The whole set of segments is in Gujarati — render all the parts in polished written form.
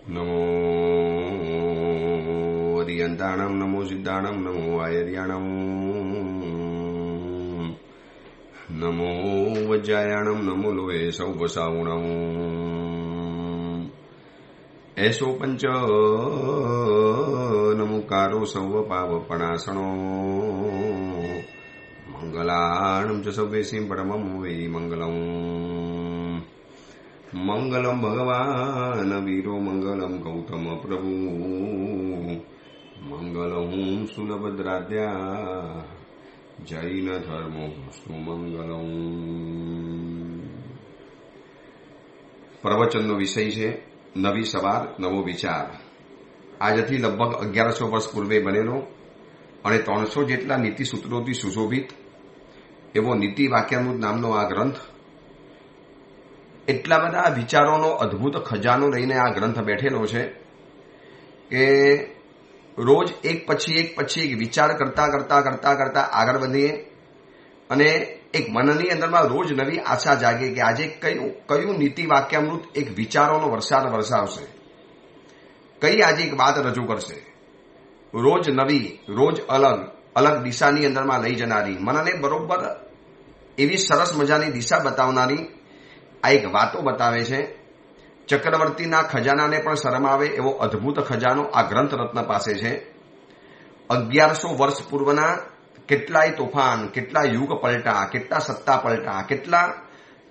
નમો અરિયંતાણમ નમો સિદ્ધાણમ નમો આયર્યાણમ નમો વજ્જાયાણમ નમો લોહે સૌવસાવણમ એસો પંચ નમુકારો સૌવ પાવપણાસણો મંગલાણમ ચ સવ્યેસીમ પરમમ વૈ મંગલમ મંગલમ ભગવાન વીરો મંગલમ ગૌતમ પ્રભુ મંગલમ સુલભદ્રાદ્યા જૈન ધર્મો સુમંગલમ. પ્રવચનનો વિષય છે નવી સવાર નવો વિચાર. આજથી લગભગ 1100 વર્ષ પૂર્વે બનેલો અને 300 જેટલા નીતિ સૂત્રોથી સુશોભિત એવો નીતિ વાક્યામૃત નામનો આ ગ્રંથ, એટલા બધા વિચારોનો અદ્ભુત ખજાનો લઈને આ ગ્રંથ બેઠેલો છે કે રોજ એક પછી એક વિચાર કરતા આગળ વધીએ અને એક મનની અંદરમાં રોજ નવી આશા જાગે કે આજે કયું નીતિ વાક્યામૃત એક વિચારોનો વરસાદ વરસાવશે, કઈ આજે એક વાત રજૂ કરશે. રોજ નવી, રોજ અલગ દિશાની અંદરમાં લઈ જનારી, મનને બરોબર એવી સરસ મજાની દિશા બતાવનારી આ એક વાતો બતાવે છે. ચક્રવર્તીના ખજાનાને પણ શરમ આવે એવો અદ્ભુત ખજાનો આ ગ્રંથ રત્ન પાસે છે. 1100 વર્ષ પૂર્વના કેટલાય તોફાન, કેટલા યુગ પલટા, કેટલા સત્તા પલટા, કેટલા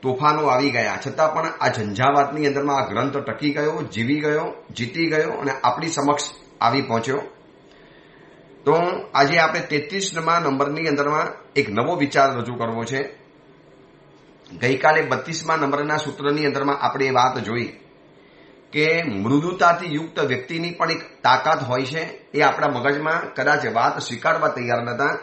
તોફાનો આવી ગયા, છતાં પણ આ ઝંઝાવાતની અંદરમાં આ ગ્રંથ ટકી ગયો, જીવી ગયો, જીતી ગયો અને આપણી સમક્ષ આવી પહોંચ્યો. તો આજે આપણે 33મા નંબરની અંદરમાં એક નવો વિચાર રજૂ કરવો છે. ગઈકાલે 32મા નંબરના સૂત્રની અંદરમાં આપણે એ વાત જોઈ કે મૃદુતાથી યુક્ત વ્યક્તિની પણ એક તાકાત હોય છે. એ આપણા મગજમાં કદાચ વાત સ્વીકારવા તૈયાર નતા,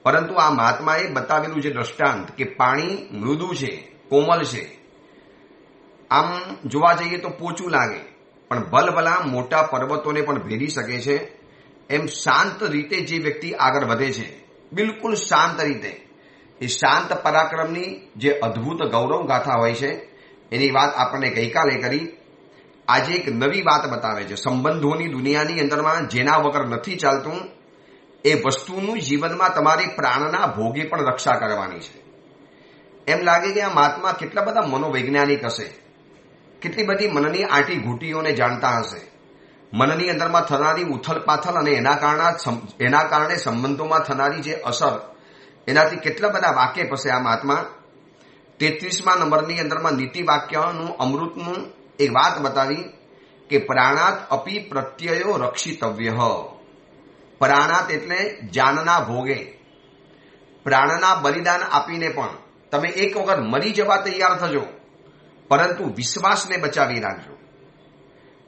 પરંતુ આ મહાત્માએ બતાવેલું જે દ્રષ્ટાંત કે પાણી મૃદુ છે, કોમલ છે, આમ જોવા જઈએ તો પોચું લાગે પણ ભલભલા મોટા પર્વતોને પણ ભેદી શકે છે. એમ શાંત રીતે જે વ્યક્તિ આગળ વધે છે, બિલકુલ શાંત રીતે, એ શાંત પરાક્રમની જે અદ્ભુત ગૌરવ ગાથા હોય છે એની વાત આપણને ગઈકાલે કરી. આજે એક નવી વાત બતાવે છે. સંબંધોની દુનિયાની અંદરમાં જેના વગર નથી ચાલતું એ વસ્તુનું જીવનમાં તમારી પ્રાણના ભોગે પણ રક્ષા કરવાની છે. એમ લાગે કે આ મહાત્મા કેટલા બધા મનોવૈજ્ઞાનિક હશે, કેટલી બધી મનની આંટી ઘૂંટીઓને જાણતા હશે, મનની અંદરમાં થનારી ઉથલપાથલ અને એના કારણે સંબંધોમાં થનારી જે અસર, એનાથી કેટલા બધા વાકેફ હશે આ મહાત્મા. 33મા નંબરની અંદરમાં નીતિ વાક્યનું અમૃતનું એક વાત બતાવી કે પ્રાણાત અપી પ્રત્યયો રક્ષિતવ્ય. પ્રાણાત એટલે જાનના ભોગે, પ્રાણના બલિદાન આપીને પણ તમે એક વખત મરી જવા તૈયાર થજો, પરંતુ વિશ્વાસને બચાવી રાખજો.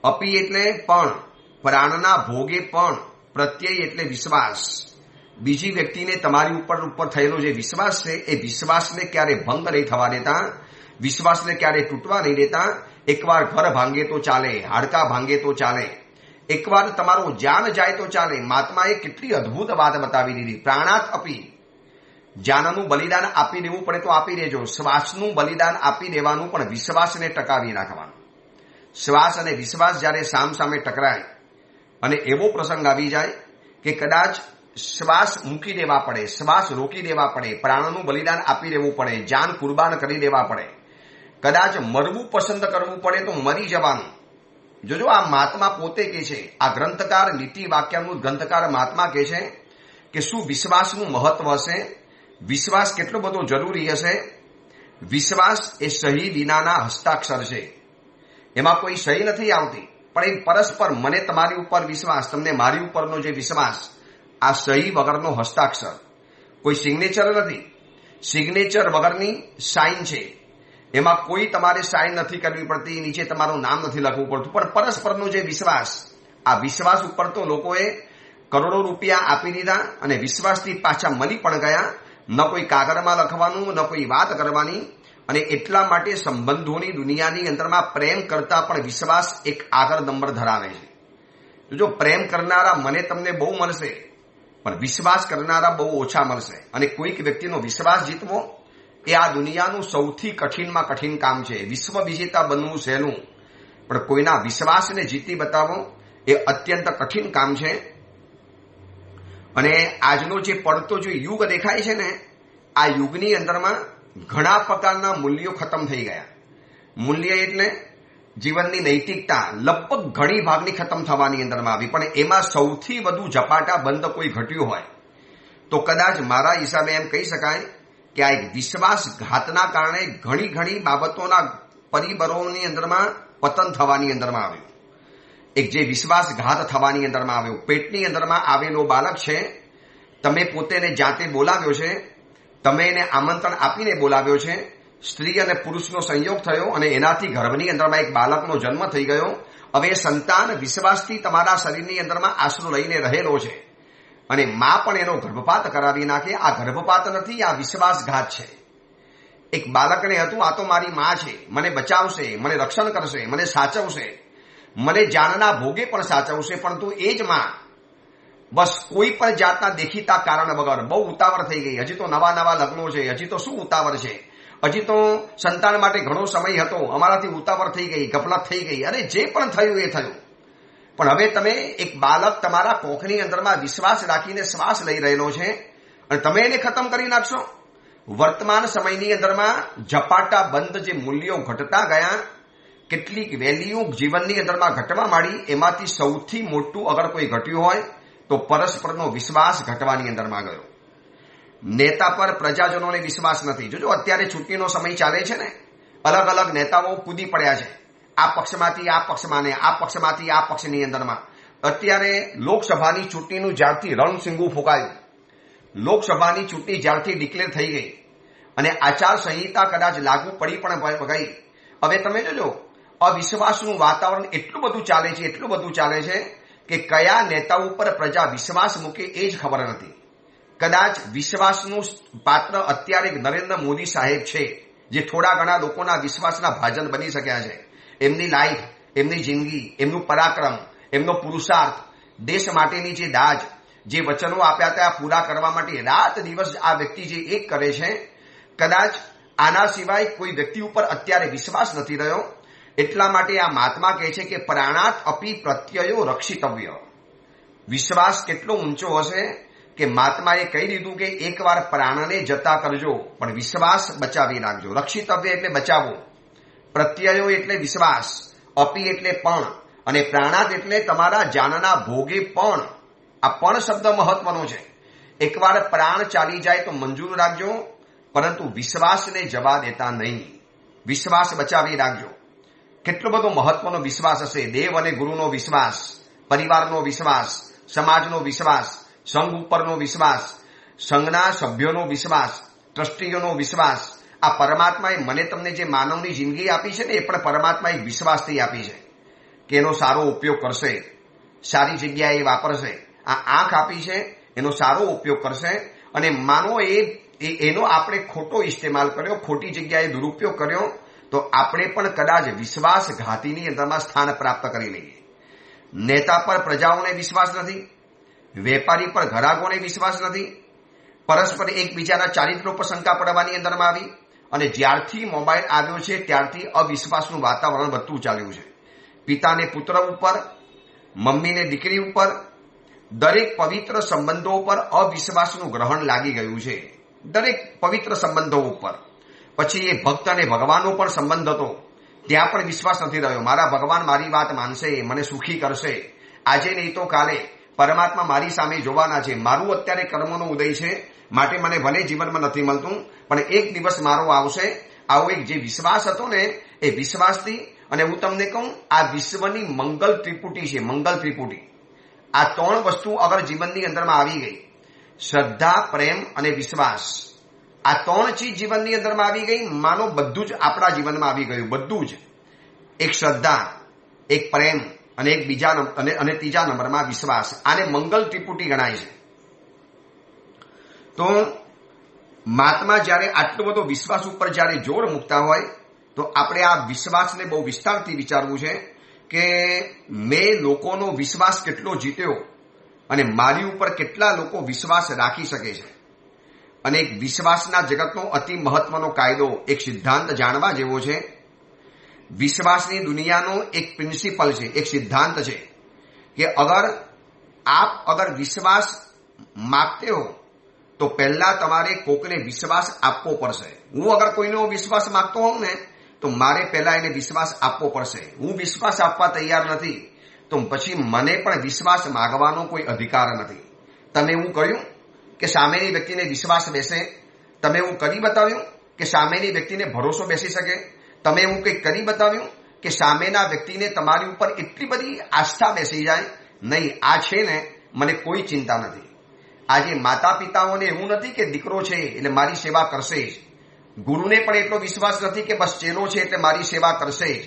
અપી એટલે પણ, પ્રાણના ભોગે પણ, પ્રત્યય એટલે વિશ્વાસ. બીજી વ્યક્તિને તમારી ઉપર થયેલો જે વિશ્વાસ છે એ વિશ્વાસને ક્યારે ભંગ નહીં થવા દેતા, વિશ્વાસને ક્યારે તૂટવા નહીં દેતા. એકવાર ઘર ભાંગે તો ચાલે, હાડકા ભાંગે તો ચાલે, એકવાર તમારો જાન જાય તો ચાલે. મહાત્માએ કેટલી અદ્ભુત વાત બતાવી દીધી. પ્રાણાત અપી, જાનનું બલિદાન આપી દેવું પડે તો આપી દેજો, શ્વાસનું બલિદાન આપી દેવાનું, પણ વિશ્વાસને ટકાવી રાખવાનું. શ્વાસ અને વિશ્વાસ જ્યારે સામસામે ટકરાય અને એવો પ્રસંગ આવી જાય કે કદાચ શ્વાસ મૂકી દેવા પડે, શ્વાસ રોકી દેવા પડે, પ્રાણનું બલિદાન આપી દેવું પડે, જાન કુરબાન કરી દેવા પડે, કદાચ મરવું પસંદ કરવું પડે તો મરી જવાનું. જોજો આ મહાત્મા પોતે કહે છે, આ ગ્રંથકાર, નીતિ વાક્યામૃત ગ્રંથકાર મહાત્મા કહે છે કે શું વિશ્વાસનું મહત્વ હશે, વિશ્વાસ કેટલો બધો જરૂરી હશે. વિશ્વાસ એ સહી વિનાના હસ્તાક્ષર છે. એમાં કોઈ સહી નથી આવતી, પણ એ પરસ્પર, મને તમારી ઉપર વિશ્વાસ, તમને મારી ઉપરનો જે વિશ્વાસ, આ સહી વગરનો હસ્તાક્ષર, કોઈ સિગ્નેચર નથી. સિગ્નેચર વગરની સાઇન છે. એમાં કોઈ તમારે સાઇન નથી કરવી પડતી, નીચે તમારું નામ નથી લખવું પડતું, પણ પરસ્પરનો જે વિશ્વાસ, આ વિશ્વાસ ઉપર તો લોકોએ કરોડો રૂપિયા આપી દીધા અને વિશ્વાસથી પાછા મળી પણ ગયા. ન કોઈ કાગળમાં લખવાનું, ન કોઈ વાત કરવાની. અને એટલા માટે સંબંધોની દુનિયાની અંદરમાં પ્રેમ કરતા પણ વિશ્વાસ એક આગળ નંબર ધરાવે છે. જો પ્રેમ કરનારા મને તમને બહુ મળશે, પણ વિશ્વાસ કરનારા બહુ ઓછા મળશે. અને કોઈક વ્યક્તિનો વિશ્વાસ જીતવો એ આ દુનિયાનું સૌથી કઠિનમાં કઠિન કામ છે. વિશ્વ વિજેતા બનવું સહેલું, પણ કોઈના વિશ્વાસને જીતી બતાવવો એ અત્યંત કઠિન કામ છે. અને આજનો જે પડતો જે યુગ દેખાય છે ને, આ યુગની અંદરમાં ઘણા પ્રકારના મૂલ્યો ખતમ થઈ ગયા. મૂલ્ય એટલે જીવનની નૈતિકતા લગભગ ઘણી ભાગની ખતમ થવાની અંદરમાં આવી. પણ એમાં સૌથી વધુ ઝપાટા બંધ કોઈ ઘટ્યું હોય તો કદાચ મારા હિસાબે એમ કહી શકાય કે આ એક વિશ્વાસઘાતના કારણે ઘણી બાબતોના પરિબળોની અંદરમાં પતન થવાની અંદરમાં આવ્યું. એક જે વિશ્વાસઘાત થવાની અંદરમાં આવ્યો, પેટની અંદરમાં આવેલો બાળક છે, તમે પોતેને જાતે બોલાવ્યો છે, તમે એને આમંત્રણ આપીને બોલાવ્યો છે, સ્ત્રી અને પુરુષનો સંયોગ થયો અને એનાથી ગર્ભની અંદરમાં એક બાળકનો જન્મ થઈ ગયો. હવે સંતાન વિશ્વાસથી તમારા શરીરની અંદરમાં આશરો લઈને રહેલો છે અને માં પણ એનો ગર્ભપાત કરાવી નાખે. આ ગર્ભપાત નથી, આ વિશ્વાસઘાત છે. એક બાળકને હતું આ તો મારી માં છે, મને બચાવશે, મને રક્ષણ કરશે, મને સાચવશે, મને જાનના ભોગે પણ સાચવશે, પરંતુ એ જ માં બસ કોઈ પણ જાતના દેખીતા કારણ વગર બહુ ઉતાવળ થઈ ગઈ. હજી તો નવા લગ્નો છે, હજી તો શું ઉતાવળ છે, હજી તો સંતાન માટે ઘણો સમય હતો, અમારાથી ઉતાવળ થઈ ગઈ, ગફલત થઈ ગઈ, અને જે પણ થયું એ થયું. પણ હવે તમે એક બાળક તમારા કોખની અંદરમાં વિશ્વાસ રાખીને શ્વાસ લઈ રહેલો છે અને તમે એને ખતમ કરી નાખશો. વર્તમાન સમયની અંદરમાં ઝપાટા બંધ જે મૂલ્યો ઘટતા ગયા, કેટલીક વેલ્યુ જીવનની અંદરમાં ઘટવા માંડી. એમાંથી સૌથી મોટું અગર કોઈ ઘટ્યું હોય તો પરસ્પરનો વિશ્વાસ ઘટવાની અંદરમાં ગયો. નેતા પર પ્રજાજનોને વિશ્વાસ નથી. જોજો અત્યારે ચૂંટણીનો સમય ચાલે છે ને, અલગ અલગ નેતાઓ કૂદી પડ્યા છે, આ પક્ષમાંથી આ પક્ષમાં ને આ પક્ષમાંથી આ પક્ષની અંદરમાં. અત્યારે લોકસભાની ચૂંટણીનું જ્યારથી રણસિંગુ ફૂંકાયું, લોકસભાની ચૂંટણી જ્યારથી ડિક્લેર થઈ ગઈ અને આચાર સંહિતા કદાચ લાગુ પડી પણ ગઈ, હવે તમે જોજો અવિશ્વાસનું વાતાવરણ એટલું બધું ચાલે છે કે કયા નેતા ઉપર પ્રજા વિશ્વાસ મૂકે એ જ ખબર નથી. કદાચ વિશ્વાસનું પાત્ર અત્યારે નરેન્દ્ર મોદી સાહેબ છે, જે થોડા ઘણા લોકોના વિશ્વાસના ભાજન બની શક્યા છે. એમની લાઈફ, એમની જિંદગી, એમનું પરાક્રમ, એમનો પુરુષાર્થ, દેશ માટેની જે દાજ, જે વચનો આપ્યા હતા પૂરા કરવા માટે રાત દિવસ આ વ્યક્તિ જે એક કરે છે, કદાચ આના સિવાય કોઈ વ્યક્તિ ઉપર અત્યારે વિશ્વાસ નથી રહ્યો. એટલા માટે આ મહાત્મા કહે છે કે પ્રાણાત અપી પ્રત્યયો રક્ષિતવ્ય. વિશ્વાસ કેટલો ઊંચો હશે કે મહાત્માએ કહી દીધું કે એકવાર પ્રાણને જતા કરજો પણ વિશ્વાસ બચાવી રાખજો. રક્ષિતવ્ય એટલે બચાવો, પ્રત્યયો એટલે વિશ્વાસ, અપી એટલે પણ, અને પ્રાણાત એટલે તમારા જાનના ભોગે પણ. આ પણ શબ્દ મહત્વનો છે. એકવાર પ્રાણ ચાલી જાય તો મંજૂર રાખજો, પરંતુ વિશ્વાસને જવા દેતા નહીં. વિશ્વાસ બચાવી રાખજો. કેટલો બધો મહત્વનો વિશ્વાસ હશે. દેવ અને ગુરુનો વિશ્વાસ, પરિવારનો વિશ્વાસ, સમાજનો વિશ્વાસ, સંઘ ઉપરનો વિશ્વાસ, સંઘના સભ્યોનો વિશ્વાસ, ટ્રસ્ટીઓનો વિશ્વાસ. આ પરમાત્માએ મને તમને જે માનવની જિંદગી આપી છે ને, એ પણ પરમાત્માએ વિશ્વાસથી આપી છે કે એનો સારો ઉપયોગ કરશે, સારી જગ્યાએ વાપરશે. આ આંખ આપી છે, એનો સારો ઉપયોગ કરશે. અને માનો એનો આપણે ખોટો ઇસ્તેમાલ કર્યો, ખોટી જગ્યાએ દુરુપયોગ કર્યો, તો આપણે પણ કદાચ વિશ્વાસઘાતીની અંદરમાં સ્થાન પ્રાપ્ત કરી લઈએ. નેતા પર પ્રજાઓને વિશ્વાસ નથી, વેપારી પર ગ્રાહકોને વિશ્વાસ નથી, પરસ્પર એકબીજાના ચારિત્ર ઉપર શંકા પડવાની અંદરમાં આવી. અને જ્યારથી મોબાઈલ આવ્યો છે ત્યારથી અવિશ્વાસનું વાતાવરણ વધતું ચાલ્યું છે. પિતાને પુત્ર ઉપર, મમ્મીને દીકરી ઉપર, દરેક પવિત્ર સંબંધો ઉપર અવિશ્વાસનું ગ્રહણ લાગી ગયું છે. દરેક પવિત્ર સંબંધો ઉપર. પછી એ ભક્ત અને ભગવાનનો પણ સંબંધ હતો, ત્યાં પણ વિશ્વાસ નથી રહ્યો. મારા ભગવાન મારી વાત માનશે, મને સુખી કરશે, આજે નહીં તો કાલે પરમાત્મા મારી સામે જોવાના છે. મારું અત્યારે કર્મનો ઉદય છે, માટે મને ભલે જીવનમાં નથી મળતું, પણ એક દિવસ મારો આવશે. આવો એક જે વિશ્વાસ હતો ને, એ વિશ્વાસથી. અને હું તમને કહું, આ વિશ્વની મંગલ ત્રિપુટી છે, મંગલ ત્રિપુટી. આ ત્રણ વસ્તુ અગર જીવનની અંદરમાં આવી ગઈ, શ્રદ્ધા, પ્રેમ અને વિશ્વાસ, આ ત્રણ ચીજ જીવનની અંદરમાં આવી ગઈ, માનો બધું જ આપણા જીવનમાં આવી ગયું. બધું જ. એક શ્રદ્ધા, એક પ્રેમ અને એક બીજા અને ત્રીજા નંબરમાં વિશ્વાસ. આને મંગલ ત્રિપુટી ગણાય છે. તો મહાત્મા જ્યારે આટલો બધો વિશ્વાસ ઉપર જ્યારે જોર મૂકતા હોય, તો આપણે આ વિશ્વાસને બહુ વિસ્તારથી વિચારવું છે કે મેં લોકોનો વિશ્વાસ કેટલો જીત્યો અને મારી ઉપર કેટલા લોકો વિશ્વાસ રાખી શકે છે. અને એક વિશ્વાસના જગતનો અતિ મહત્વનો કાયદો, એક સિદ્ધાંત જાણવા જેવો છે. विश्वासनी दुनियानो एक प्रिंसिपल है, एक सिद्धांत है कि अगर विश्वास मांगते हो तो पहला तमारे कोकने विश्वास आपवो पड़शे। हूँ अगर कोईनो विश्वास मांगतो होऊं ने तो मारे पहला एने विश्वास आपवो पड़शे। हूँ विश्वास आपवा तैयार नथी तो पछी मने पण विश्वास मांगवानो कोई अधिकार नथी। तमे एवुं कर्युं के सामेनी व्यक्तिने विश्वास बेसे? तमे एवुं करी बताव्युं के सामेनी व्यक्तिने भरोसो बेसी शके? तमे एवुं कंईक करी बताव्युं के सामेना व्यक्तिने तमारी उपर एटली बधी आस्था बेसी जाय? नहीं, आ छे ने मने कोई चिंता नथी। આજે માતા પિતાઓને એવું નથી કે દીકરો છે એટલે મારી સેવા કરશે જ, ગુરુને પણ એટલો વિશ્વાસ નથી કે બસ ચેલો છે એટલે મારી સેવા કરશે જ,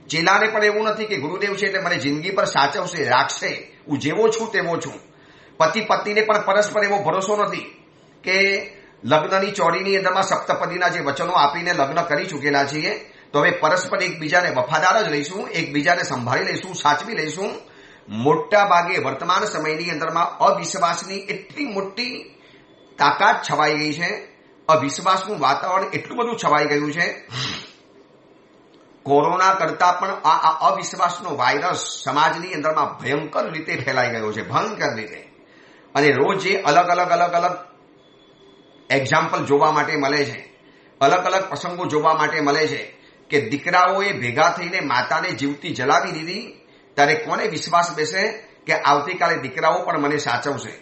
ચેલાને પણ એવું નથી કે ગુરુદેવ છે એટલે મને જિંદગી પર સાચવશે રાખશે, હું જેવો છું તેવો છું। પતિ પત્નીને પણ પરસ્પર એવો ભરોસો નથી કે લગ્નની ચોરીની અંદરમાં સપ્તપદીના જે વચનો આપીને લગ્ન કરી ચૂકેલા છીએ તો હવે પરસ્પર એકબીજાને વફાદાર જ રહીશું, એકબીજાને સંભાળી લઈશું, સાચવી લઈશું। મોટા ભાગે વર્તમાન સમયની અંદરમાં અવિશ્વાસની એટલી મોટી તાકાત છવાઈ ગઈ છે, અવિશ્વાસનું વાતાવરણ એટલું બધું છવાઈ ગયું છે, કોરોના કરતા પણ આ અવિશ્વાસનો વાયરસ સમાજની અંદરમાં ભયંકર રીતે ફેલાઈ ગયો છે, ભયંકર રીતે। અને રોજ જે અલગ અલગ એક્ઝામ્પલ જોવા માટે મળે છે, અલગ અલગ પ્રસંગો જોવા માટે મળે છે કે દીકરાઓએ ભેગા થઈને માતાને જીવતી જલાવી દીધી, ત્યારે કોને વિશ્વાસ બેસે કે આવતીકાલે દીકરાઓ પણ મને સાચવશે?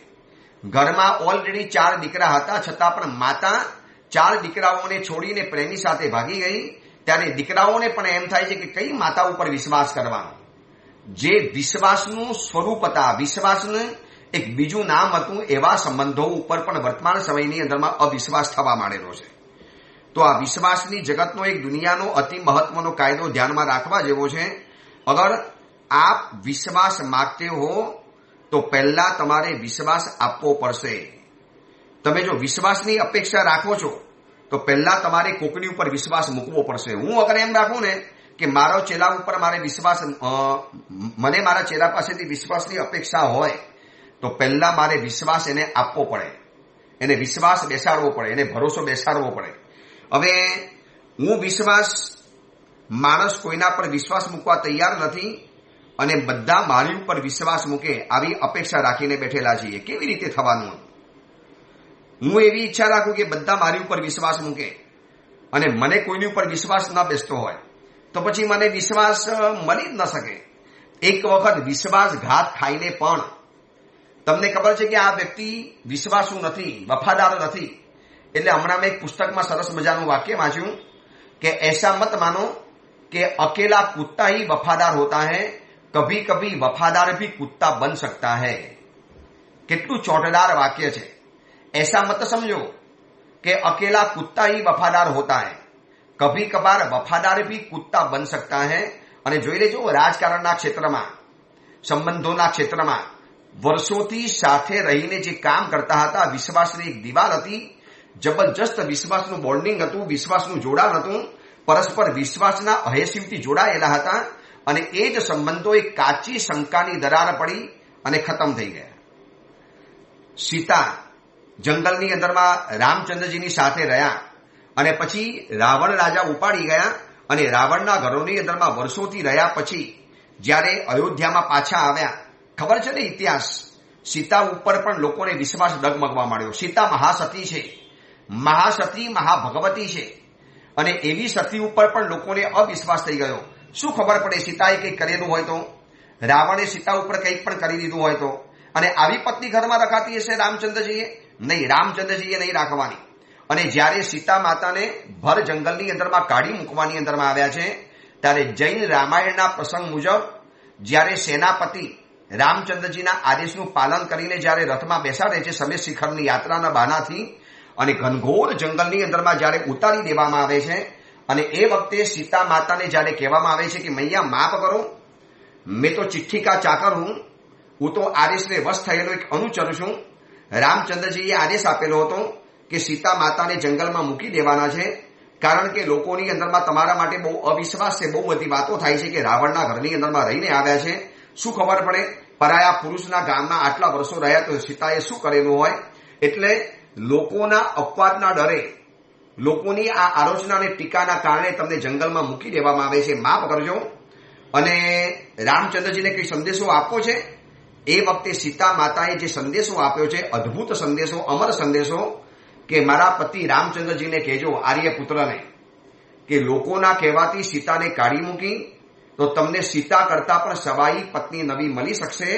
ઘરમાં ઓલરેડી 4 દીકરા હતા છતાં પણ માતા 4 દીકરાઓને છોડીને પ્રેમી સાથે ભાગી ગઈ, ત્યારે દીકરાઓને પણ એમ થાય છે કે કઈ માતા ઉપર વિશ્વાસ કરવાનો? જે વિશ્વાસનું સ્વરૂપ હતા, વિશ્વાસનું એક બીજું નામ હતું, એવા સંબંધો ઉપર પણ વર્તમાન સમયની અંદરમાં અવિશ્વાસ થવા માંડેલો છે। તો આ વિશ્વાસની જગતનો એક દુનિયાનો અતિ મહત્વનો કાયદો ધ્યાનમાં રાખવા જેવો છે। અગર आप विश्वास मांगते हो तो पहला तमारे विश्वास आपवो पड़शे। तमे जो विश्वासनी अपेक्षा राखो छो तो पहला तमारे कोकनी उपर विश्वास मूकवो पड़शे। हूँ अगर एम राखूं ने कि मारो चेला उपर मारे विश्वास, मने मारा चेला पासेथी विश्वासनी अपेक्षा होय तो पहला मारे विश्वास एने आपवो पड़े, एने विश्वास बेसाडवो पड़े, एने भरोसो बेसाडवो पड़े। हवे हूँ विश्वास माणस कोईना पर विश्वास मूकवा तैयार नथी અને બધા મારી ઉપર વિશ્વાસ મૂકે આવી અપેક્ષા રાખીને બેઠેલા છીએ। કેવી રીતે થવાનું? હું એવી ઈચ્છા રાખું કે બધા મારી ઉપર વિશ્વાસ મૂકે અને મને કોઈની ઉપર વિશ્વાસ ન બેસતો હોય તો પછી મને વિશ્વાસ મળી જ ન શકે। એક વખત વિશ્વાસઘાત ખાઈને પણ તમને ખબર છે કે આ વ્યક્તિ વિશ્વાસુ નથી, વફાદાર નથી, એટલે હમણાં મેં એક પુસ્તકમાં સરસ મજાનું વાક્ય વાંચ્યું કે ऐसा मत मानो कि अकेला कुत्ता ही वफादार होता है, कभी कभी वफादार भी कुत्ता बन सकता है। કેટલું ચોટદાર વાક્ય છે। ऐसा मत समझो कि अकेला कुत्ता ही वफादार होता है, कभी कभार वफादार भी कुत्ता बन सकता है। અને જોઈ લેજો રાજકારણના ક્ષેત્રમાં, સંબંધોના ક્ષેત્રમાં વર્ષોથી સાથે રહીને જે કામ કરતા હતા, વિશ્વાસની એક દિવાલ હતી, જબરજસ્ત વિશ્વાસનું બોન્ડિંગ હતું, વિશ્વાસનું જોડાણ હતું, પરસ્પર વિશ્વાસના અહેસિવથી જોડાયેલા હતા અને એ જ સંબંધો એક કાચી શંકાની દરાર પડી અને ખતમ થઈ ગયા। સીતા જંગલની અંદરમાં રામચંદ્રજીની સાથે રહ્યા અને પછી રાવણ રાજા ઉપાડી ગયા અને રાવણના ઘરોની અંદરમાં વર્ષોથી રહ્યા પછી જ્યારે અયોધ્યામાં પાછા આવ્યા, ખબર છે ને ઇતિહાસ, સીતા ઉપર પણ લોકોને વિશ્વાસ ડગમગવા માંડ્યો। સીતા મહાસતી છે, મહાસતી મહાભગવતી છે અને એવી સતી ઉપર પણ લોકોને અવિશ્વાસ થઈ ગયો। શું ખબર પડે સીતાએ કંઈક કરેલું હોય તો, રાવણે સીતા ઉપર કંઈક પણ કરી દીધું હોય તો? અને આવી પત્ની ઘરમાં રખાતી હશે રામચંદ્રજીએ? નહીં, રામચંદ્રજીએ નહીં રાખવાની। અને જ્યારે સીતા માતાને ભર જંગલની અંદરમાં કાઢી મૂકવાની અંદરમાં આવ્યા છે ત્યારે જૈન રામાયણના પ્રસંગ મુજબ જ્યારે સેનાપતિ રામચંદ્રજીના આદેશનું પાલન કરીને જ્યારે રથમાં બેસાડે છે સમેત શિખરની યાત્રાના બહાનાથી અને ઘનઘોર જંગલની અંદરમાં જ્યારે ઉતારી દેવામાં આવે છે અને એ વખતે સીતા માતાને જ્યારે કહેવામાં આવે છે કે મૈયા માફ કરો, મેં તો ચિઠ્ઠી કા ચાકર હું, હું તો આદેશને વશ થયેલો એક અનુચર છું। રામચંદ્રજીએ આદેશ આપેલો હતો કે સીતા માતાને જંગલમાં મૂકી દેવાના છે, કારણ કે લોકોની અંદરમાં તમારા માટે બહુ અવિશ્વાસ છે, બહુ બધી વાતો થાય છે કે રાવણના ઘરની અંદરમાં રહીને આવ્યા છે, શું ખબર પડે પરાયા પુરુષના ગામમાં આટલા વર્ષો રહ્યા તો સીતાએ શું કરેલું હોય। એટલે લોકોના અપવાદના ડરે લોકોની આ આલોચના અને ટીકાના કારણે તમને જંગલમાં મૂકી દેવામાં આવે છે. માફ કરજો. અને રામચંદ્રજીને કઈ સંદેશો આપવો છે, એ વખતે સીતા માતાએ જે સંદેશો આપ્યો છે, અદ્ભુત સંદેશો, અમર સંદેશો, કે મારા પતિ રામચંદ્રજીને કહેજો, આર્યપુત્રને, કે લોકોના કહેવાથી સીતાને કાઢી મૂકી તો તમને સીતા કરતા પણ સવાઈ પત્ની નવી મળી શકશે.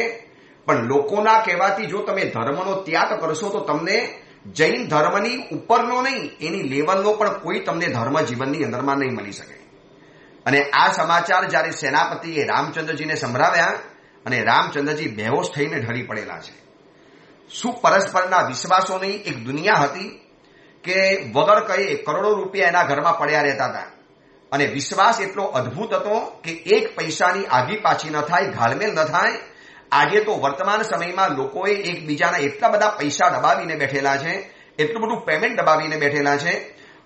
પણ લોકોના કહેવાથી જો તમે ધર્મનો ત્યાગ કરશો તો તમને જૈન ધર્મની ઉપરનો નહીં, એની લેવલનો પણ કોઈ તમને ધર્મ જીવનની અંદરમાં નહીં મળી શકે. અને આ સમાચાર જ્યારે સેનાપતિએ રામચંદ્રજીને સંભળાવ્યા અને રામચંદ્રજી બેહોશ થઈને ઢળી પડેલા છે. શું પરસ્પરના વિશ્વાસોની એક દુનિયા હતી કે વગર કહે કરોડો રૂપિયા એના ઘરમાં પડ્યા રહેતા હતા. અને વિશ્વાસ એટલો અદ્ભુત હતો કે એક પૈસાની આગી પાછી ન થાય, ઘાલમેલ ન થાય. આજે તો વર્તમાન સમયમાં લોકોએ એકબીજાના એટલા બધા પૈસા દબાવીને બેઠેલા છે, એટલું બધું પેમેન્ટ દબાવીને બેઠેલા છે.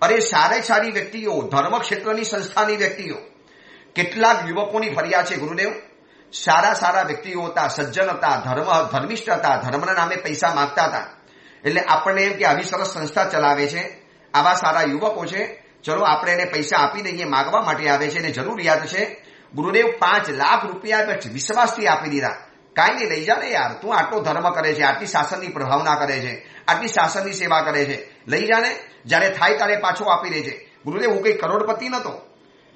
અરે સારી વ્યક્તિઓ, ધર્મ ક્ષેત્રની સંસ્થાની વ્યક્તિઓ, કેટલાક યુવકોની ફરિયાદ છે ગુરુદેવ, સારા વ્યક્તિઓ હતા, સજ્જન હતા, ધર્મિષ્ઠ હતા, ધર્મના નામે પૈસા માંગતા હતા. એટલે આપણને એમ કે આવી સરસ સંસ્થા ચલાવે છે, આવા સારા યુવકો છે, ચલો આપણે એને પૈસા આપી દઈએ, માગવા માટે આવે છે અને જરૂરિયાત છે. ગુરુદેવ 5 લાખ રૂપિયા વિશ્વાસથી આપી દીધા. કાંઈ નહીં, લઈ જા ને યાર, તું આટલો ધર્મ કરે છે, આટલી શાસનની પ્રભાવના કરે છે, આટલી શાસનની સેવા કરે છે, લઈ જા ને, જ્યારે થાય ત્યારે પાછો આપી દે છે. ગુરુદેવ હું કઈ કરોડપતિ નતો,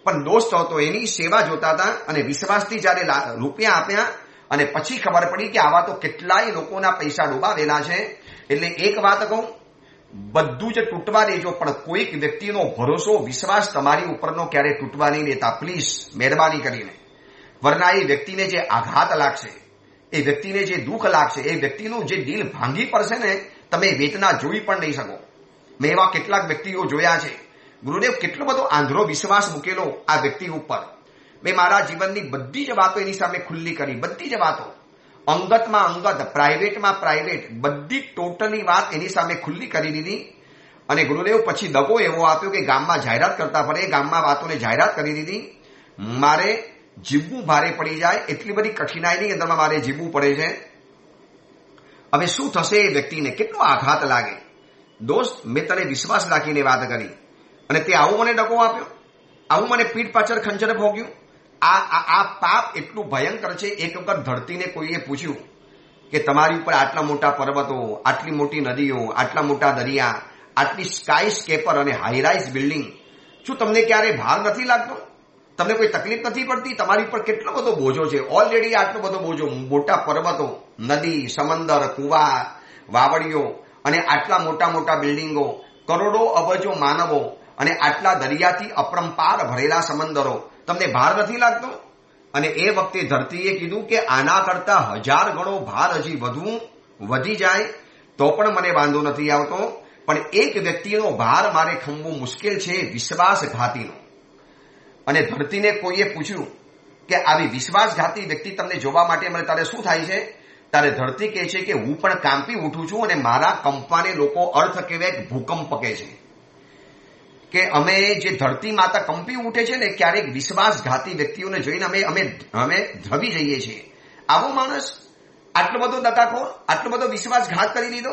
પણ દોસ્ત હતો, એની સેવા જોતા હતા. અને વિશ્વાસથી જ્યારે રૂપિયા આપ્યા અને પછી ખબર પડી કે આવા તો કેટલાય લોકોના પૈસા ડૂબાવેલા છે. એટલે એક વાત કહું, બધું જ તૂટવા દેજો, પણ કોઈક વ્યક્તિનો ભરોસો, વિશ્વાસ તમારી ઉપરનો ક્યારે તૂટવા નહીં દેતા, પ્લીઝ, મહેરબાની કરીને. વરના એ વ્યક્તિને જે આઘાત લાગશે, એ વ્યક્તિને જે દુઃખ લાગશે, એ વ્યક્તિનું જે દિલ ભાંગી પડશે ને, તમે વેદના જોઈ પણ નહીં શકો. મેં એવા કેટલાક વ્યક્તિઓ જોયા છે. ગુરુદેવ કેટલો બધો આંધળો વિશ્વાસ મૂકેલો આ વ્યક્તિ ઉપર. મેં મારા જીવનની બધી જ વાતો એની સામે ખુલ્લી કરી, બધી જ વાતો, અંગતમાં અંગત, પ્રાઇવેટમાં પ્રાઇવેટ, બધી ટોટલી વાત એની સામે ખુલ્લી કરી દીધી. અને ગુરુદેવ પછી દગો એવો આપ્યો કે ગામમાં જાહેરાત કરતા પડે, ગામમાં વાતોને જાહેરાત કરી દીધી. મારે જીવવું ભારે પડી જાય, એટલી બધી કઠિનાઈની અંદરમાં મારે જીવવું પડે છે. હવે શું થશે એ વ્યક્તિને, કેટલો આઘાત લાગે. દોસ્ત, મેં તને વિશ્વાસ રાખીને વાત કરી અને તે આવું મને ડકો આપ્યો, આવું મને પીઠ પાછળ ખંજર ભોગ્યું. આ પાપ એટલું ભયંકર છે. એક વખત ધરતીને કોઈએ પૂછ્યું કે તમારી ઉપર આટલા મોટા પર્વતો, આટલી મોટી નદીઓ, આટલા મોટા દરિયા, આટલી સ્કાય સ્કેપર અને હાઈરાઇઝ બિલ્ડિંગ, શું તમને ક્યારે ભાર નથી લાગતો? તમને કોઈ તકલીફ નથી પડતી? તમારી ઉપર કેટલો બધો બોજો છે, ઓલરેડી આટલો બધો બોજો, મોટા પર્વતો, નદી, સમંદર, કુવા, વાવડીઓ અને આટલા મોટા બિલ્ડિંગો, કરોડો અબજો માનવો અને આટલા દરિયાથી અપરંપાર ભરેલા સમંદરો, તમને ભાર નથી લાગતો? અને એ વખતે ધરતીએ કીધું કે આના કરતા 1000 ગણો ભાર હજી વધી જાય તો પણ મને વાંધો નથી આવતો, પણ એક વ્યક્તિનો ભાર મારે ખંભવું મુશ્કેલ છે, વિશ્વાસઘાતીનો. અને ધરતીને કોઈએ પૂછ્યું કે આવી વિશ્વાસઘાતી વ્યક્તિ તમને જોવા માટે મને તારે શું થાય છે? ત્યારે ધરતી કહે છે કે હું પણ કાંપી ઉઠું છું અને મારા કંપવાને લોકો અર્થ કહેવાય ભૂકંપ કહે છે. કે અમે જે ધરતી માતા કંપી ઉઠે છે ને, ક્યારેક વિશ્વાસઘાતી વ્યક્તિઓને જોઈને અમે ધ્રવી જઈએ છીએ. આવો માણસ આટલો બધો દગાખોર, આટલો બધો વિશ્વાસઘાત કરી દીધો.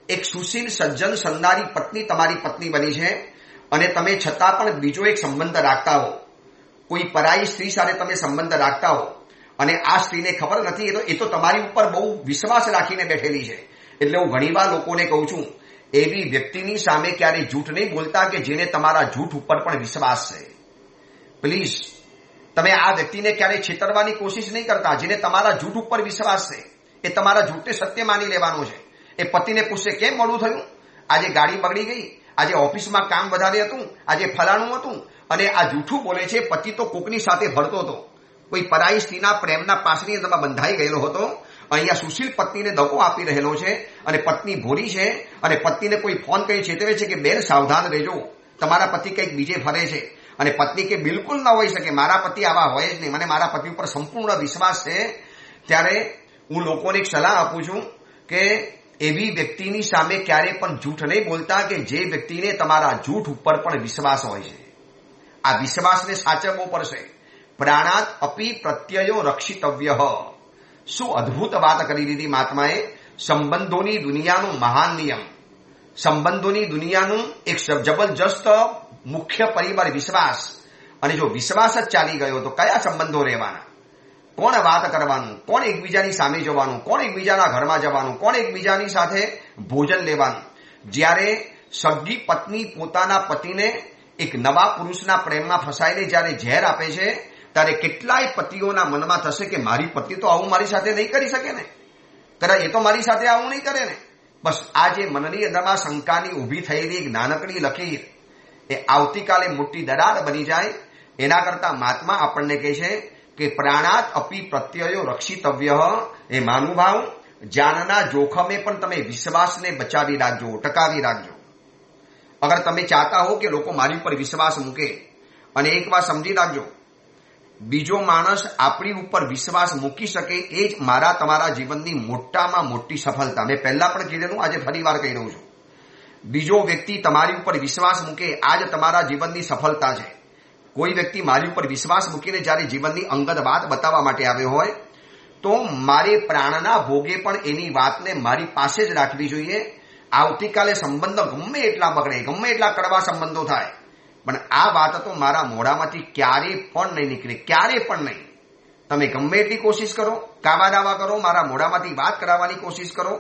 એક સુશીલ સજ્જન સન્નારી પત્ની તમારી પત્ની બની છે અને તમે છતાં પણ બીજો એક સંબંધ રાખતા હો, કોઈ પરાઈ સ્ત્રી સાથે તમે સંબંધ રાખતા હો અને આ સ્ત્રીને ખબર નથી, એ તો તમારી ઉપર બહુ વિશ્વાસ રાખીને બેઠેલી છે. એટલે હું ઘણીવાર લોકોને કહું છું, એવી વ્યક્તિની સામે ક્યારેય જૂઠ નહીં બોલતા કે જેને તમારા જૂઠ ઉપર પણ વિશ્વાસ છે. પ્લીઝ, તમે આ વ્યક્તિને ક્યારેય છેતરવાની કોશિશ નહીં કરતા. જેને તમારા જૂઠ ઉપર વિશ્વાસ છે, એ તમારા જૂઠને સત્ય માની લેવાનો છે. એ પતિને પૂછશે કેમ મોડું થયું, આજે ગાડી બગડી ગઈ, આજે ઓફિસમાં કામ વધારે હતું, આજે ફલાણું હતું, અને આ જૂઠું બોલે છે. પતિ તો કોકની સાથે ફરતો હતો, કોઈ પરાઈ સ્ત્રીના પ્રેમના પાસની અંદરમાં બંધાઈ ગયેલો હતો. અહીંયા સુશીલ પત્નીને દગો આપી રહેલો છે અને પત્ની ભોરી છે અને પત્નીને કોઈ ફોન કરી ચેતવે છે કે બેન સાવધાન રહેજો, તમારા પતિ કંઈક બીજે ફરે છે. અને પત્ની કે બિલકુલ ન હોઈ શકે, મારા પતિ આવા હોય જ નહીં, મને મારા પતિ ઉપર સંપૂર્ણ વિશ્વાસ છે. ત્યારે હું લોકોને એક સલાહ આપું છું કે એવી વ્યક્તિની સામે ક્યારે પણ જૂઠ નહીં બોલતા કે જે વ્યક્તિને તમારા જૂઠ ઉપર પણ વિશ્વાસ હોય છે. આ વિશ્વાસને સાચવવો પડશે. પ્રાણાત અપી પ્રત્યયો રક્ષિતવ્ય. શું અદ્ભુત વાત કરી દીધી મહાત્માએ. સંબંધોની દુનિયાનો મહાન નિયમ. સંબંધોની દુનિયાનું એક જબરજસ્ત મુખ્ય પરિબળ વિશ્વાસ. અને જો વિશ્વાસ જ ચાલી ગયો તો કયા સંબંધો રહેવાના? કોણ વાત કરવાનું, કોણ એકબીજાની સામે જવાનું, કોણ એકબીજાના ઘરમાં જવાનું, કોણ એકબીજાની સાથે ભોજન લેવાનું? જ્યારે સગી પત્ની પોતાના પતિને એક નવા પુરુષના પ્રેમમાં ફસાઈને જ્યારે ઝેર આપે છે, ત્યારે કેટલાય પતિઓના મનમાં થશે કે મારી પત્ની તો આવું મારી સાથે નહીં કરી શકે ને, કદાચ એ તો મારી સાથે આવું નહીં કરે ને. બસ આ જે મનની અંદરમાં શંકાની ઊભી થયેલી એક નાનકડી લકીર એ આવતીકાલે મોટી દરાર બની જાય. એના કરતા મહાત્મા આપણને કહે છે કે પ્રાણાત અપી પ્રત્યયો રક્ષિતવ્ય. એ માનુભાવ, જાનના જોખમે પણ તમે વિશ્વાસને બચાવી રાખજો, ટકાવી રાખજો. અગર તમે ચાહતા હો કે લોકો મારી ઉપર વિશ્વાસ મૂકે, અને એક વાત સમજી રાખજો, બીજો માણસ આપણી ઉપર વિશ્વાસ મૂકી શકે એ જ મારા તમારા જીવનની મોટામાં મોટી સફળતા. મેં પહેલા પણ કીધેલું, આજે ફરી વાર કહી રહ્યો છું. બીજો વ્યક્તિ તમારી ઉપર વિશ્વાસ મૂકે આ જ તમારા જીવનની સફળતા છે. કોઈ વ્યક્તિ મારી ઉપર વિશ્વાસ મૂકીને જ્યારે જીવનની અંગત વાત બતાવવા માટે આવ્યો હોય તો મારે પ્રાણના ભોગે પણ એની વાતને મારી પાસે જ રાખવી જોઈએ. આવતીકાલે સંબંધો ગમે એટલા બગડે, ગમે એટલા કડવા સંબંધો થાય, પણ આ વાત તો મારા મોઢામાંથી ક્યારે પણ નહીં નીકળે, ક્યારે પણ નહીં. તમે ગમે એટલી કોશિશ કરો, કાવા દાવા કરો, મારા મોઢામાંથી વાત કરાવવાની કોશિશ કરો,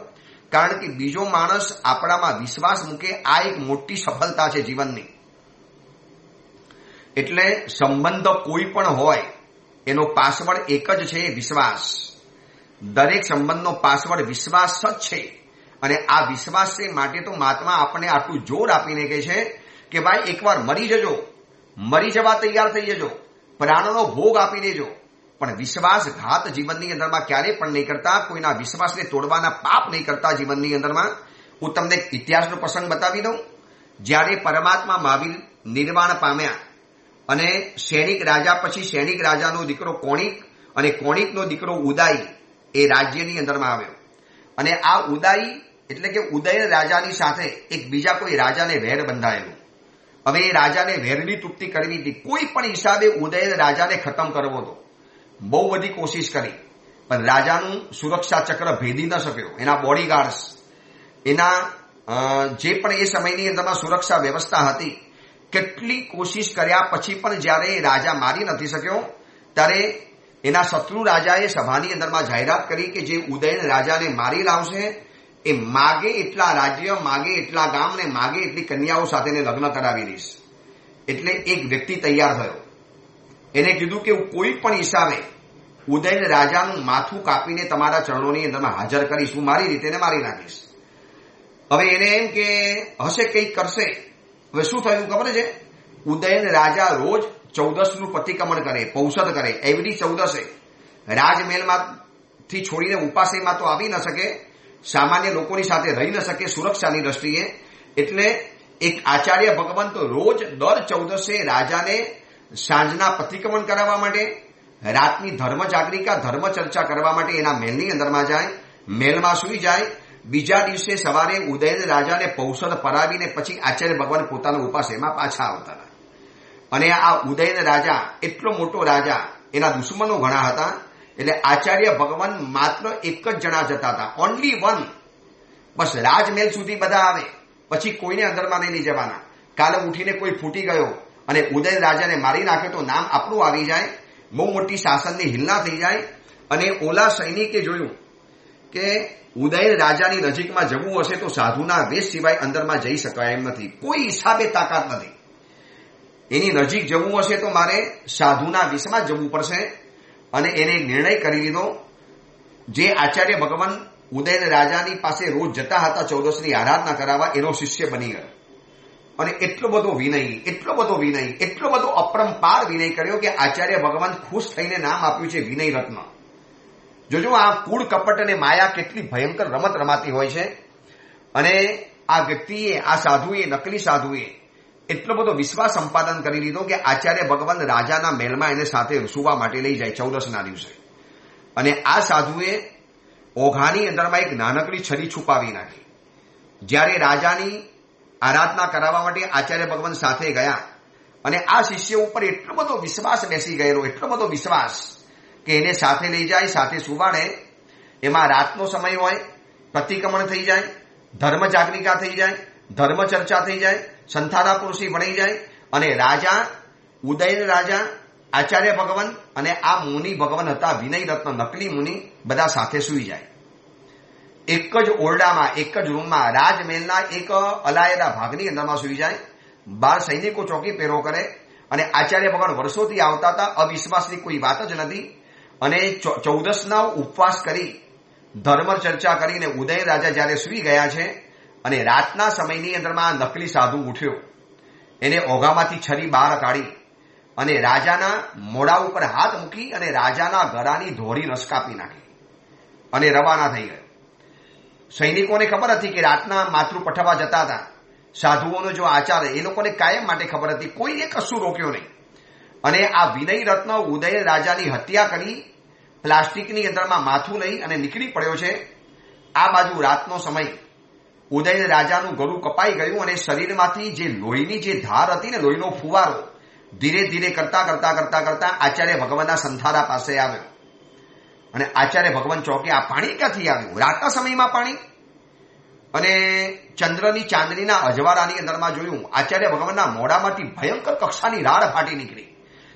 કારણ કે બીજો માણસ આપણામાં વિશ્વાસ મૂકે આ એક મોટી સફળતા છે જીવનની. એટલે સંબંધ કોઈ પણ હોય એનો પાસવર્ડ એક જ છે, વિશ્વાસ. દરેક સંબંધનો પાસવર્ડ વિશ્વાસ જ છે. અને આ વિશ્વાસ છે માટે તો મહાત્મા આપણને આટલું જોર આપીને કહે છે કે ભાઈ એકવાર મરી જજો, મરી જવા તૈયાર થઈ જજો, પ્રાણનો ભોગ આપી દેજો, પણ વિશ્વાસઘાત જીવનની અંદરમાં ક્યારેય પણ નહીં કરતા, કોઈના વિશ્વાસને તોડવાના પાપ નહીં કરતા જીવનની અંદરમાં. હું તમને એક ઇતિહાસનો પ્રસંગ બતાવી દઉં. જ્યારે પરમાત્મા મહાવીર નિર્વાણ પામ્યા અને સૈનિક રાજા પછી સૈનિક રાજાનો દીકરો કોણિક અને કોણિકનો દીકરો ઉદાઈ એ રાજ્યની અંદરમાં આવ્યો. અને આ ઉદાઈ એટલે કે ઉદય રાજાની સાથે એક બીજા કોઈ રાજાને વેર બંધાયેલું. હવે એ રાજાને વેરની તૃપ્તિ કરવી હતી, કોઈ પણ હિસાબે ઉદય રાજાને ખતમ કરવો હતો. બહુ બધી કોશિશ કરી, પણ રાજાનું સુરક્ષા ચક્ર ભેદી ન શક્યો. એના બોડીગાર્ડ્સ, એના જે પણ એ સમયની અંદરમાં સુરક્ષા વ્યવસ્થા હતી, કેટલી કોશિશ કર્યા પછી પણ જ્યારે રાજા મારી નથી શક્યો, ત્યારે એના શત્રુ રાજાએ સભાની અંદરમાં જાહેરાત કરી કે જે ઉદયન રાજાને મારી લાવશે એ માગે એટલા રાજ્ય, માગે એટલા ગામ ને માગે એટલી કન્યાઓ સાથે લગ્ન કરાવી દઈશ. એટલે એક વ્યક્તિ તૈયાર થયો. એને કીધું કે હું કોઈ પણ હિસાબે ઉદયન રાજાનું માથું કાપીને તમારા ચરણોની અંદરમાં હાજર કરીશ, હું મારી રીતે એને મારી નાખીશ. હવે એને એમ કે હશે કંઈક કરશે. હવે શું થયું ખબર છે? ઉદયન રાજા રોજ 14નું પ્રતિક્રમણ કરે, પૌષધ કરે. એવરી 14 રાજમહેલમાંથી છોડીને ઉપાસેમાં તો આવી ન શકે, સામાન્ય લોકોની સાથે રહી ન શકે સુરક્ષાની દ્રષ્ટિએ. એટલે એક આચાર્ય ભગવાન તો રોજ દર 14 રાજાને સાંજના પ્રતિક્રમણ કરાવવા માટે, રાતની ધર્મ જાગરિકા, ધર્મ ચર્ચા કરવા માટે એના મહેલની અંદરમાં જાય, મહેલમાં સૂઈ જાય. બીજા દિવસે સવારે ઉદયન રાજાને પૌષધ પરાવીને પછી આચાર્ય ભગવાન પોતાના ઉપાસેમાં પાછા આવતા. અને આ ઉદયન રાજા એટલો મોટો રાજા, એના દુશ્મનો ઘણા હતા. એટલે આચાર્ય ભગવાન માત્ર એક જ જણા જતા હતા, ઓનલી વન. બસ રાજમહેલ સુધી બધા આવે, પછી કોઈને અંદરમાં નહીં લઈ જવાના. કાલે ઉઠીને કોઈ ફૂટી ગયો અને ઉદયન રાજાને મારી નાખે તો નામ આપણું આવી જાય, બહુ મોટી શાસનની હિલના થઈ જાય. અને ઓલા સૈનિકે જોયું કે ઉદયન રાજાની નજીકમાં જવું હશે તો સાધુના વેશ સિવાય અંદરમાં જઈ શકાય એમ નથી, કોઈ હિસાબે તાકાત નથી. એની નજીક જવું હશે તો મારે સાધુના વેશમાં જવું પડશે. અને એને નિર્ણય કરી લીધો. જે આચાર્ય ભગવાન ઉદયન રાજાની પાસે રોજ જતા હતા 14ની આરાધના કરાવવા, એનો શિષ્ય બની ગયો. અને એટલો બધો વિનય, એટલો બધો વિનય, એટલો બધો અપરંપાર વિનય કર્યો કે આચાર્ય ભગવાન ખુશ થઈને નામ આપ્યું છે વિનય રત્ન. જોજો આ કૂળ કપટ અને માયા કેટલી ભયંકર રમત રમાતી હોય છે. અને આ વ્યક્તિએ, આ સાધુએ, નકલી સાધુએ એટલો બધો વિશ્વાસ સંપાદન કરી લીધો કે આચાર્ય ભગવાન રાજાના મહેલમાં એને સાથે સુવા માટે લઈ જાય 14ના દિવસે. અને આ સાધુએ ઓઘાની અંદરમાં એક નાનકડી છરી છુપાવી નાખી. જ્યારે રાજાની આરાધના કરાવવા માટે આચાર્ય ભગવાન સાથે ગયા અને આ શિષ્ય ઉપર એટલો બધો વિશ્વાસ બેસી ગયેલો, એટલો બધો વિશ્વાસ કે એને સાથે લઈ જાય, સાથે સુવાડે. એમાં રાતનો સમય હોય, પ્રતિક્રમણ થઈ જાય, ધર્મ જાગરિકા થઈ જાય, ધર્મ ચર્ચા થઈ જાય, સંથારા પુરુષી ભણાઈ જાય અને રાજા ઉદયન રાજા, આચાર્ય ભગવાન અને આ મુનિ ભગવાન હતા વિનય રત્ન નકલી મુનિ બધા સાથે સૂઈ જાય. એક જ ઓરડામાં, એક જ રૂમમાં રાજમહેલના એક અલાયદા ભાગની અંદરમાં સૂઈ જાય. 12 સૈનિકો ચોકી પેરો કરે અને આચાર્ય ભગવાન વર્ષોથી આવતા હતા. અવિશ્વાસની કોઈ વાત જ નથી અને 14ના ઉપવાસ કરી ધર્મ ચર્ચા કરીને ઉદય રાજા જયારે સૂઈ ગયા છે અને રાતના સમયની અંદરમાં નકલી સાધુ ઉઠ્યો. એને ઓઘામાંથી છરી બહાર કાઢી અને રાજાના મોઢા ઉપર હાથ મૂકી અને રાજાના ગળાની ધોળી નસ કાપી નાખી અને રવાના થઈ ગયો. સૈનિકોને ખબર હતી કે રાતના માતૃ પઠાવવા જતા હતા. સાધુઓનો જો આચાર એ લોકોને કાયમ માટે ખબર હતી, કોઈએ કશું રોક્યો નહીં. અને આ વિનય રત્ન ઉદય રાજાની હત્યા કરી પ્લાસ્ટિકની અંદરમાં માથું લઈ અને નીકળી પડ્યો છે. આ બાજુ રાતનો સમય, ઉદય રાજાનું ગળું કપાઈ ગયું અને શરીરમાંથી જે લોહીની જે ધાર હતી ને, લોહીનો ફુવારો ધીરે ધીરે કરતા કરતા કરતા કરતા આચાર્ય ભગવાનના સંથારા પાસે આવ્યો. અને આચાર્ય ભગવાન ચોકે આ પાણી ક્યાંથી આવ્યું? રાતના સમયમાં પાણી? અને ચંદ્રની ચાંદનીના અજવાળાની અંદરમાં જોયું, આચાર્ય ભગવાનના મોઢામાંથી ભયંકર કક્ષાની રાડ ફાટી નીકળી.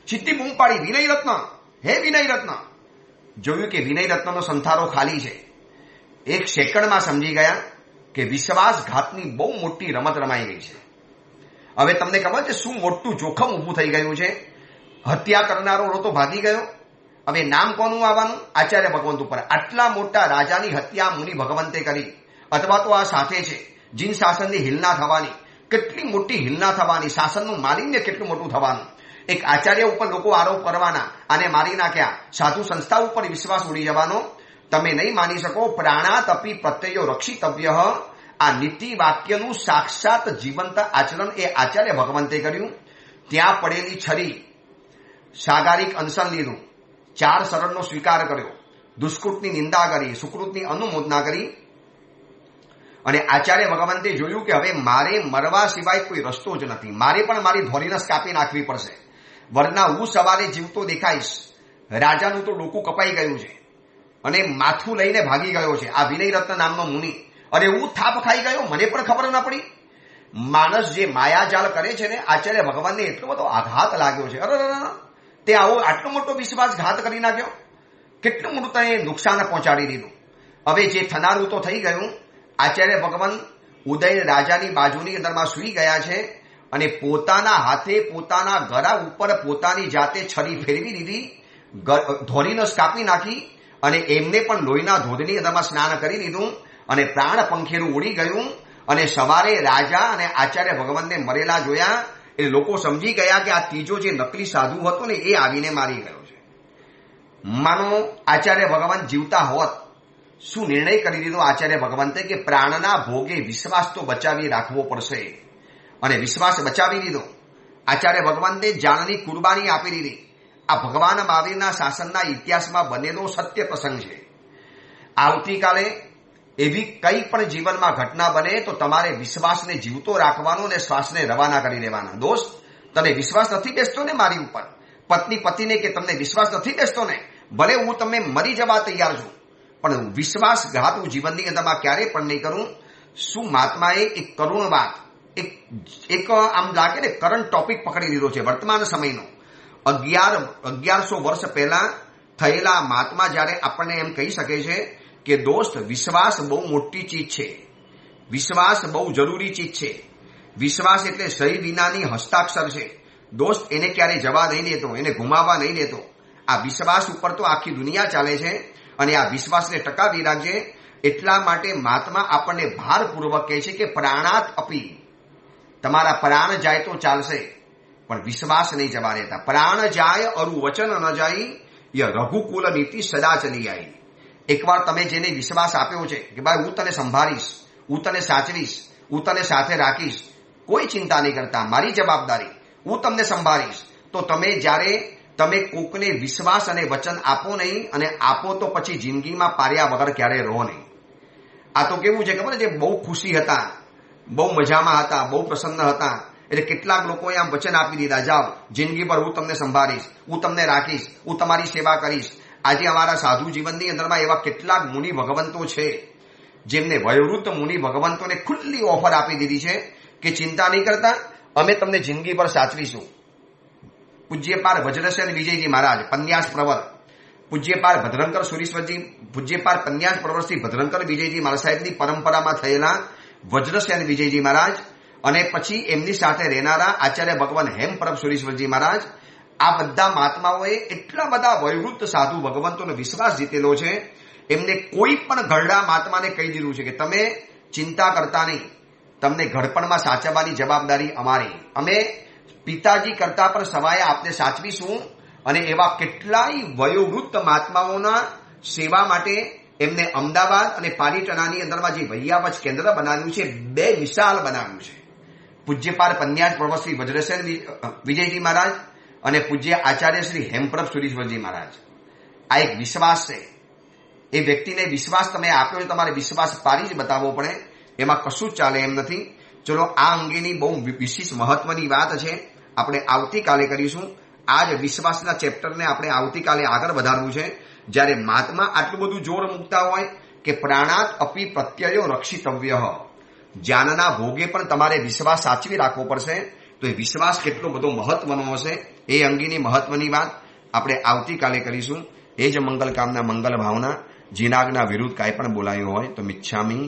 સીધી બૂમ પાડી, વિનય રત્ન, હે વિનય રત્ન! જોયું કે વિનય રત્નનો સંથારો ખાલી છે. એક સેકન્ડમાં સમજી ગયા કે વિશ્વાસઘાતની બહુ મોટી રમત રમાઈ ગઈ છે. હવે તમને ખબર છે શું મોટું જોખમ ઊભું થઈ ગયું છે? હત્યા કરનારો રોતો ભાગી ગયો. હવે નામ કોનું આવવાનું? આચાર્ય ભગવંત ઉપર. આટલા મોટા રાજાની હત્યા મુનિ ભગવંતે કરી, અથવા તો આ સાથે છે જીન શાસનની હિલના થવાની. કેટલી મોટી હિલના થવાની, શાસનનું માલિન્ય કેટલું મોટું થવાનું. એક આચાર્ય ઉપર લોકો આરોપ કરવાના, આને મારી નાખ્યા. સાધુ સંસ્થા ઉપર વિશ્વાસ ઉડી જવાનો. તમે નહીં માની શકો. પ્રાણાતપી પ્રત્યયો રક્ષિતવ્ય, આ નીતિ વાક્યનું સાક્ષાત જીવંત આચરણ એ આચાર્ય ભગવંતે કર્યું. ત્યાં પડેલી છરી સાગારિક અંસન લીધું, 4 શરણનો સ્વીકાર કર્યો, દુષ્કૃતની નિંદા કરી, સુકૃતની અનુમોદના કરી. અને આચાર્ય ભગવંતે જોયું કે હવે મારે મરવા સિવાય કોઈ રસ્તો જ નથી. મારે પણ મારી ધોરીનસ કાપી નાખવી પડશે. વરના હું સવારે જીવતો દેખાઈશ. રાજાનું તો ડોકું કપાઈ ગયું છે અને માથું લઈને ભાગી ગયો છે આ વિનય રત્ન નામનો મુનિ. અરે હું થાપ ખાઈ ગયો, મને પણ ખબર ના પડી. માણસ જે માયાજાળ કરે છે ને, આચાર્ય ભગવાનને એટલો બધો આઘાત લાગ્યો છે. અરે તે આવો આટલો મોટો વિશ્વાસઘાત કરી નાખ્યો, કેટલું મોટું તેને નુકસાન પહોંચાડી દીધું. હવે જે થનારું તો થઈ ગયું. આચાર્ય ભગવાન ઉદય રાજાની બાજુની અંદરમાં સૂઈ ગયા છે અને પોતાના હાથે પોતાના ગળા ઉપર પોતાની જાતે છરી ફેરવી દીધી, ધોરીનસ કાપી નાખી અને એમને પણ લોહીના ધોધની અંદરમાં સ્નાન કરી દીધું અને પ્રાણ પંખેરું ઉડી ગયું. અને સવારે રાજા અને આચાર્ય ભગવાનને મરેલા જોયા એ લોકો સમજી ગયા કે આ ત્રીજો જે નકલી સાધુ હતો ને એ આવીને મારી ગયો છે. માનો આચાર્ય ભગવાન જીવતા હોત, શું નિર્ણય કરી દીધો આચાર્ય ભગવંતે કે પ્રાણના ભોગે વિશ્વાસ તો બચાવી રાખવો પડશે. અને વિશ્વાસ બચાવી દીધો. આચાર્ય ભગવંતે જાનની કુરબાની આપી દીધી. આ ભગવાન મહાવીરના શાસનના ઇતિહાસમાં બનેલો સત્ય પ્રસંગ છે. આવતીકાલે એવી કઈ પણ જીવનમાં ઘટના બને તો તમારે વિશ્વાસને જીવતો રાખવાનો અને શ્વાસને રવાના કરી દેવાના. દોસ્ત, તને વિશ્વાસ નથી બેસતો ને મારી ઉપર? પત્ની પતિને કે તમને વિશ્વાસ નથી બેસતો ને? ભલે હું તમને મરી જવા તૈયાર છું, પણ વિશ્વાસઘાત હું જીવનની અંદરમાં ક્યારેય પણ નહીં કરું. શું મહાત્માએ એક કરુણ વાત, એક આમ લાગે ને કરંટ ટોપિક પકડી લીધો છે વર્તમાન સમયનો. 1100 વર્ષ પહેલા થયેલા મહાત્મા જ્યારે આપણને એમ કહી શકે છે કે દોસ્ત, વિશ્વાસ બહુ મોટી ચીજ છે, વિશ્વાસ બહુ જરૂરી ચીજ છે. વિશ્વાસ એટલે સહી વિનાની હસ્તાક્ષર છે. દોસ્ત, એને ક્યારે જવા નહીં દેતો, એને ગુમાવવા નહીં દેતો. આ વિશ્વાસ ઉપર તો આખી દુનિયા ચાલે છે અને આ વિશ્વાસને ટકાવી રાખજે. એટલા માટે મહાત્મા આપણને ભારપૂર્વક કહે છે કે પ્રાણાત અપી, તમારા પ્રાણ જાય તો ચાલશે પણ વિશ્વાસ નહીં જવા દેતા. પ્રાણ જાય અરુ વચન ન જાય, ય રઘુકુલ નીતિ સદા ચલી આવી. એકવાર તમે જેને વિશ્વાસ આપ્યો છે કે ભાઈ હું તને સંભાળીશ, હું તને સાચવીશ, હું તને સાથે રાખીશ, કોઈ ચિંતા નહીં કરતા, મારી જવાબદારી, હું તમને સંભાળીશ, તો તમે જ્યારે તમે કોકને વિશ્વાસ અને વચન આપો નહીં અને આપો તો પછી જિંદગીમાં પાર્યા વગર ક્યારે રહો નહીં. આ તો કેવું છે ખબર છે, બહુ ખુશી હતા, બહુ મજામાં હતા, બહુ પ્રસન્ન હતા, એટલે કેટલાક લોકોએ આમ વચન આપી દીધા, જાઓ જિંદગી પર હું તમને સંભાળીશ, હું તમને રાખીશ, હું તમારી સેવા કરીશ. આજે અમારા સાધુ જીવનની અંદરમાં એવા કેટલાક મુનિ ભગવંતો છે જેમને વયોવૃદ્ધ મુનિ ભગવંતોને ખુલ્લી ઓફર આપી દીધી છે કે ચિંતા નહીં કરતા, અમે તમને જિંદગી પર સાચવીશું. પૂજ્યપાર વજ્રસેન વિજયજી મહારાજ પન્યાસ પ્રવર, પૂજ્યપાર ભદ્રંકર સુરીશ્વરજી, પૂજ્યપાર પન્યાસ પ્રવર શ્રી ભદ્રંકર વિજયજી મહારાજ સાહેબની પરંપરામાં થયેલા વજ્રસેન વિજયજી મહારાજ અને પછી એમની સાથે રહેનારા આચાર્ય ભગવાન હેમપ્રભ સુરીશ્વરજી મહારાજ, આ બધા મહાત્માઓએ એટલા બધા વયોવૃદ્ધ સાધુ ભગવંતોનો વિશ્વાસ જીતેલો છે. એમને કોઈ પણ ઘરડા મહાત્માને કહી દીધું છે કે તમે ચિંતા કરતા નહીં, તમને ઘડપણમાં સાચવવાની જવાબદારી અમારી, અમે પિતાજી કરતા પણ સવાય આપને સાચવીશું. અને એવા કેટલાય વયોવૃદ્ધ મહાત્માઓના સેવા માટે એમને અમદાવાદ અને પાલીતાણાની અંદરમાં જે વૈયાવચ કેન્દ્ર બનાવ્યું છે, બે વિશાળ બનાવ્યું છે. પૂજ્યપાર પન્યાસ પ્રભુ શ્રી વજ્રસેન વિજયજી મહારાજ અને પૂજ્ય આચાર્ય શ્રી હેમપ્રભ સુરીશ્વરજી મહારાજ. આ એક વિશ્વાસ છે. એ વ્યક્તિને વિશ્વાસ તમે આપ્યો છે, તમારે વિશ્વાસ પાડી જ બતાવવો પડે, એમાં કશું જ ચાલે એમ નથી. ચલો, આ અંગેની બહુ વિશેષ મહત્વની વાત છે, આપણે આવતીકાલે કરીશું. આ જ વિશ્વાસના ચેપ્ટરને આપણે આવતીકાલે આગળ વધારવું છે. જ્યારે મહાત્મા આટલું બધું જોર મૂકતા હોય કે પ્રાણાત અપી પ્રત્યયો રક્ષિતવ્ય, જાનના ભોગે પણ તમારે વિશ્વાસ સાચવી રાખવો પડશે. તો એ વિશ્વાસ કેટલો બધો મહત્વનો હશે એ અંગેની મહત્વની વાત આપણે આવતીકાલે કરીશું. એ જ મંગલ કામના મંગલ ભાવના. જીનાગના વિરુદ્ધ કાંઈ પણ બોલાયું હોય તો મિચ્છામી